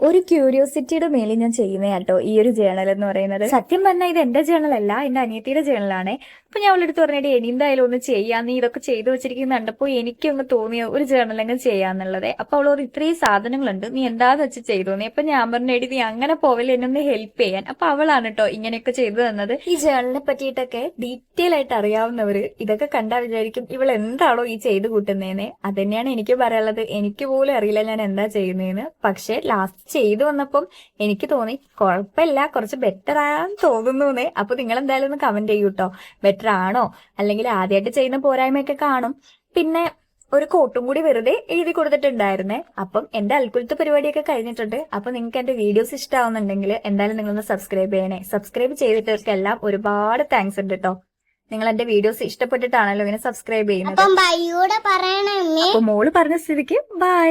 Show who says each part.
Speaker 1: ഒരു ക്യൂരിയോസിറ്റിയുടെ മേലിൽ ഞാൻ ചെയ്യുന്ന കേട്ടോ ഈ ഒരു ജേണൽ എന്ന് പറയുന്നത്. സത്യം പറഞ്ഞാൽ ഇത് എന്റെ ജേണൽ അല്ല, എന്റെ അനിയത്തിയുടെ ജേണലാണ്. അപ്പൊ ഞാൻ അവളെടുത്ത് പറഞ്ഞിട്ട് എന്തായാലും ഒന്ന് ചെയ്യാം, നീ ഇതൊക്കെ ചെയ്തു വെച്ചിരിക്കുന്ന കണ്ടപ്പോൾ എനിക്കൊന്ന് തോന്നിയ ഒരു ജേണൽ അങ്ങ് ചെയ്യാന്നുള്ളത്. അപ്പൊ അവളോട് ഇത്രയും സാധനങ്ങളുണ്ട്, നീ എന്താന്ന് വെച്ച് ചെയ്തു നീ. അപ്പൊ ഞാൻ പറഞ്ഞെടി നീ അങ്ങനെ പോവല്ലേ, എന്നെ ഒന്ന് ഹെൽപ്പ് ചെയ്യാൻ. അപ്പൊ അവളാണ് കേട്ടോ ഇങ്ങനെയൊക്കെ ചെയ്തു തന്നത്. ഈ ജേണലിനെ പറ്റിയിട്ടൊക്കെ ഡീറ്റെയിൽ ആയിട്ട് അറിയാവുന്നവര് ഇതൊക്കെ കണ്ടാ വിചാരിക്കും ഇവൾ എന്താണോ ഈ ചെയ്തു കൂട്ടുന്നതെന്ന്. അത് തന്നെയാണ് എനിക്ക് പറയാനുള്ളത്. എനിക്ക് പോലും അറിയില്ല ഞാൻ എന്താ ചെയ്യുന്നതെന്ന്. പക്ഷെ ലാസ്റ്റ് ചെയ്തു വന്നപ്പം എനിക്ക് തോന്നി കുഴപ്പമില്ല, കുറച്ച് ബെറ്റർ ആയാന്ന് തോന്നുന്നു. അപ്പൊ നിങ്ങൾ എന്തായാലും ഒന്ന് കമന്റ് ചെയ്യൂ കേട്ടോ, ബെറ്റർ ആണോ, അല്ലെങ്കിൽ ആദ്യമായിട്ട് ചെയ്യുന്ന പോരായ്മയൊക്കെ കാണും. പിന്നെ ഒരു കോട്ടും കൂടി വെറുതെ എഴുതി കൊടുത്തിട്ടുണ്ടായിരുന്നേ. അപ്പം എന്റെ അൽക്കുലത്തെ പരിപാടിയൊക്കെ കഴിഞ്ഞിട്ടുണ്ട്. അപ്പൊ നിങ്ങൾക്ക് എന്റെ വീഡിയോസ് ഇഷ്ടമാവുന്നുണ്ടെങ്കിൽ എന്തായാലും നിങ്ങളൊന്ന് സബ്സ്ക്രൈബ് ചെയ്യണേ. സബ്സ്ക്രൈബ് ചെയ്തിട്ടവർക്കെല്ലാം ഒരുപാട് താങ്ക്സ് ഉണ്ട് കേട്ടോ. നിങ്ങൾ എന്റെ വീഡിയോസ് ഇഷ്ടപ്പെട്ടിട്ടാണല്ലോ ഇങ്ങനെ സബ്സ്ക്രൈബ് ചെയ്യുന്നത്.
Speaker 2: അപ്പം ബൈയോടെ പറയണേ.
Speaker 1: അപ്പൊ മോള് പറഞ്ഞ സ്ഥിതിക്ക് ബൈ.